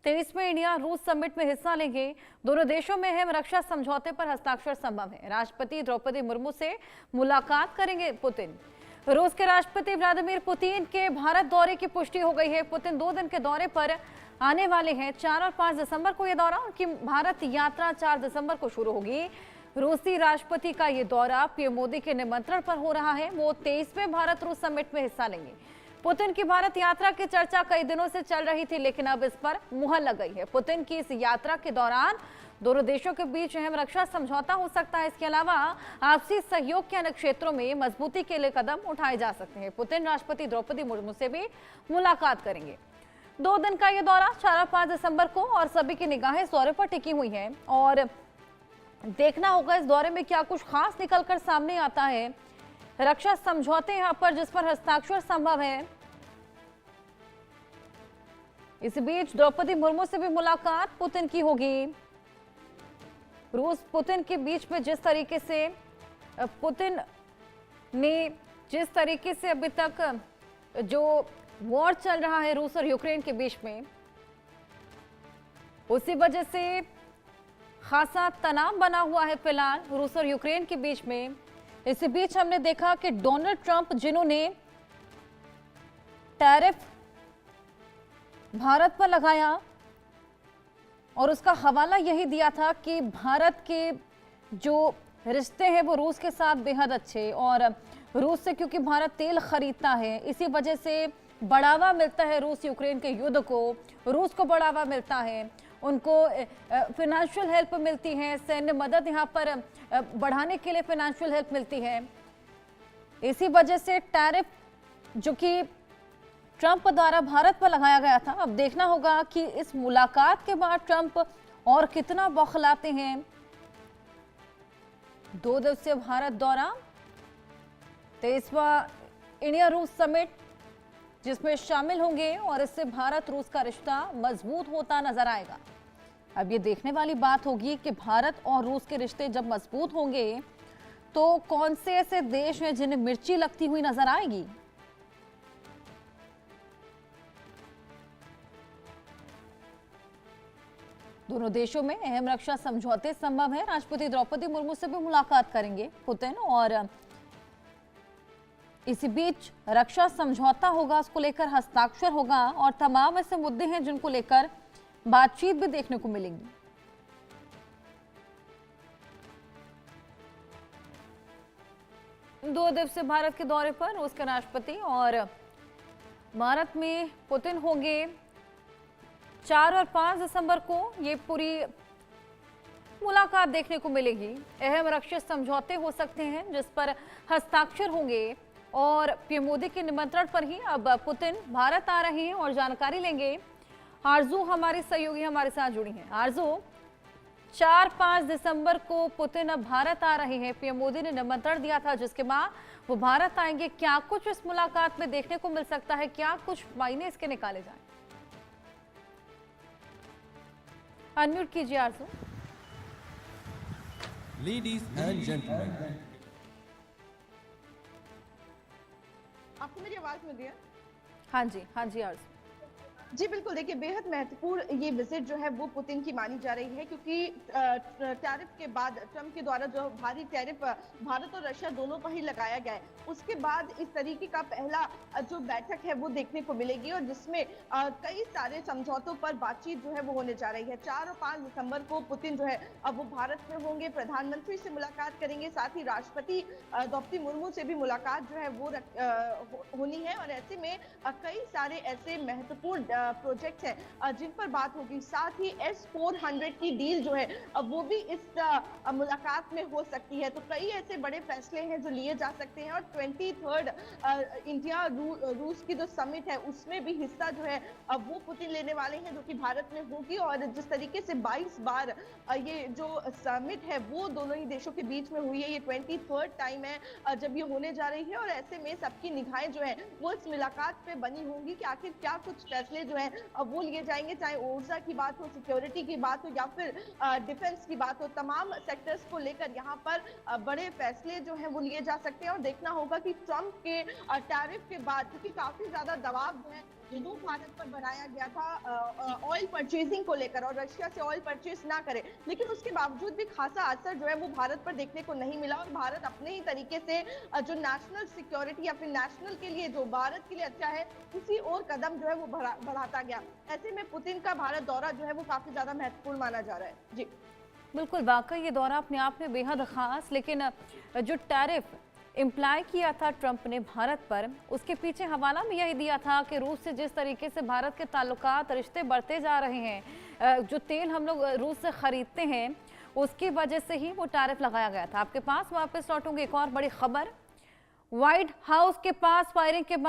23वें India रूस summit में हिस्सा लेंगे। दोनों देशों में अहम रक्षा समझौते पर हस्ताक्षर संभव है। राष्ट्रपति द्रौपदी मुर्मू से मुलाकात करेंगे पुतिन। रूस के राष्ट्रपति व्लादिमीर पुतिन के भारत दौरे की पुष्टि हो गई है। पुतिन 2 दिन के दौरे पर आने वाले हैं। 4 और 5 दिसंबर को यह दौरा, उनकी भारत यात्रा 4 दिसंबर को शुरू होगी। रूसी राष्ट्रपति का ये दौरा पीएम मोदी के निमंत्रण पर हो रहा है। वो 23वें भारत रूस समिट में हिस्सा लेंगे। पुतिन की भारत यात्रा की चर्चा कई दिनों से चल रही थी, लेकिन अब इस पर मुहर लग गई है। पुतिन की इस यात्रा के दौरान दोनों देशों के बीच अहम रक्षा समझौता हो सकता है। इसके अलावा आपसी सहयोग के अन्य क्षेत्रों में मजबूती के लिए कदम उठाए जा सकते हैं। पुतिन राष्ट्रपति द्रौपदी मुर्मू से भी मुलाकात करेंगे। 2 दिन का ये दौरा 4 और 5 दिसंबर को, और सभी की निगाहें इस दौरे पर टिकी हुई हैं और देखना होगा इस दौरे में क्या कुछ खास निकलकर सामने आता है। रक्षा समझौते यहां पर जिस पर हस्ताक्षर संभव है। इस बीच द्रौपदी मुर्मू से भी मुलाकात पुतिन की होगी। रूस पुतिन के बीच में जिस तरीके से पुतिन ने अभी तक जो वॉर चल रहा है रूस और यूक्रेन के बीच में, उसी वजह से खासा तनाव बना हुआ है फिलहाल रूस और यूक्रेन के बीच में। इसी बीच हमने देखा कि डोनाल्ड ट्रंप, जिन्होंने टैरिफ भारत पर लगाया और उसका हवाला यही दिया था कि भारत के जो रिश्ते हैं वो रूस के साथ बेहद अच्छे, और रूस से क्योंकि भारत तेल खरीदता है, इसी वजह से बढ़ावा मिलता है रूस यूक्रेन के युद्ध को। रूस को बढ़ावा मिलता है, उनको फाइनेंशियल हेल्प मिलती है, सैन्य मदद यहाँ पर बढ़ाने के लिए फाइनेंशियल हेल्प मिलती है। इसी वजह से टैरिफ जो कि ट्रंप द्वारा भारत पर लगाया गया था, अब देखना होगा कि इस मुलाकात के बाद ट्रंप और कितना बौखलाते हैं। 2 दिवसीय भारत दौरा, 23वां इंडिया रूस समिट जिसमें शामिल होंगे, और इससे भारत रूस का रिश्ता मजबूत होता नजर आएगा। अब ये देखने वाली बात होगी कि भारत और रूस के रिश्ते जब मजबूत होंगे तो कौन से ऐसे देश हैं जिन्हें मिर्ची लगती हुई नजर आएगी। दोनों देशों में अहम रक्षा समझौते संभव है। राष्ट्रपति द्रौपदी मुर्मू से भी मुलाकात करेंगे पुतिन, और इसी बीच रक्षा समझौता होगा, उसको लेकर हस्ताक्षर होगा, और तमाम ऐसे मुद्दे हैं जिनको लेकर बातचीत भी देखने को मिलेगी। दो दिवसीय भारत के दौरे पर रूस के राष्ट्रपति और भारत में पुतिन होंगे। 4 और 5 दिसंबर को ये पूरी मुलाकात देखने को मिलेगी। अहम रक्षा समझौते हो सकते हैं जिस पर हस्ताक्षर होंगे, और पीएम मोदी के निमंत्रण पर ही अब पुतिन भारत आ रहे हैं और जानकारी लेंगे। आरजू हमारी सहयोगी हमारे साथ जुड़ी हैं। आरजू, 4-5 दिसंबर को पुतिन अब भारत आ रहे हैं। पीएम मोदी ने निमंत्रण दिया था जिसके बाद वो भारत आएंगे। क्या कुछ इस मुलाकात में देखने को मिल सकता है, क्या कुछ मायने इसके निकाले जाए? अनम्यूट कीजिए आरजू। लेडीज एंड जेंटलमैन, आपको मेरी आवाज मिल रही है? हाँ जी आरजू। जी बिल्कुल, देखिए बेहद महत्वपूर्ण ये विजिट जो है वो पुतिन की मानी जा रही है, क्योंकि टैरिफ के बाद ट्रंप के द्वारा जो भारी टैरिफ भारत और रशिया दोनों पर ही लगाया गया है, उसके बाद इस तरीके का पहला जो बैठक है वो देखने को मिलेगी, और जिसमें कई सारे समझौतों पर बातचीत जो है वो होने जा रही है। 4 और 5 दिसंबर को पुतिन जो है अब वो भारत में होंगे, प्रधानमंत्री से मुलाकात करेंगे, साथ ही राष्ट्रपति द्रौपदी मुर्मू से भी मुलाकात जो है वो होनी है। और ऐसे में कई सारे ऐसे महत्वपूर्ण प्रोजेक्ट है जिन पर बात होगी। साथ ही S-400 की डील जो है अब वो भी इस मुलाकात में हो सकती है। तो कई ऐसे बड़े फैसले हैं जो लिए जा सकते हैं, और 23rd इंडिया रूस की जो समिट है उसमें भी हिस्सा जो है अब वो पुतिन लेने वाले हैं, जो कि भारत में होगी। और जिस तरीके से 22 बार ये जो समिट है वो दोनों ही देशों के बीच में हुई है, ये 23rd टाइम है जब ये होने जा रही है। और ऐसे में सबकी निगाहें जो है वो इस मुलाकात पे बनी होंगी कि आखिर क्या कुछ फैसले जो है अब वो लिए जाएंगे, चाहे ऊर्जा की बात हो, सिक्योरिटी की बात हो, या फिर डिफेंस की बात हो। तमाम सेक्टर्स को लेकर यहाँ पर बड़े फैसले जो हैं वो लिए जा सकते हैं। और देखना होगा कि ट्रंप के टैरिफ के बाद, क्योंकि काफी ज्यादा दबाव जो है जो भारत पर बनाया गया था ऑयल परचेजिंग को लेकर और रशिया से ऑयल परचेज ना करे, लेकिन उसके बावजूद भी खासा असर जो है वो भारत पर देखने को नहीं मिला और भारत अपने ही तरीके से जो नेशनल सिक्योरिटी या फिर नेशनल के लिए जो भारत के लिए अच्छा है उसी और कदम जो है वो बढ़ाता गया। ऐसे में पुतिन का भारत दौरा जो है वो काफी ज्यादा महत्वपूर्ण माना जा रहा है। जी बिल्कुल, वाकई ये दौरा अपने आप में बेहद खास, लेकिन जो टैरिफ इम्प्लाई किया था ट्रंप ने भारत पर, उसके पीछे हवाला भी यही दिया था कि रूस से जिस तरीके से भारत के ताल्लुकात रिश्ते बढ़ते जा रहे हैं, जो तेल हम लोग रूस से खरीदते हैं उसकी वजह से ही वो टैरिफ लगाया गया था। आपके पास वापस लौटूंगी एक और बड़ी खबर। व्हाइट हाउस के पास फायरिंग के बाद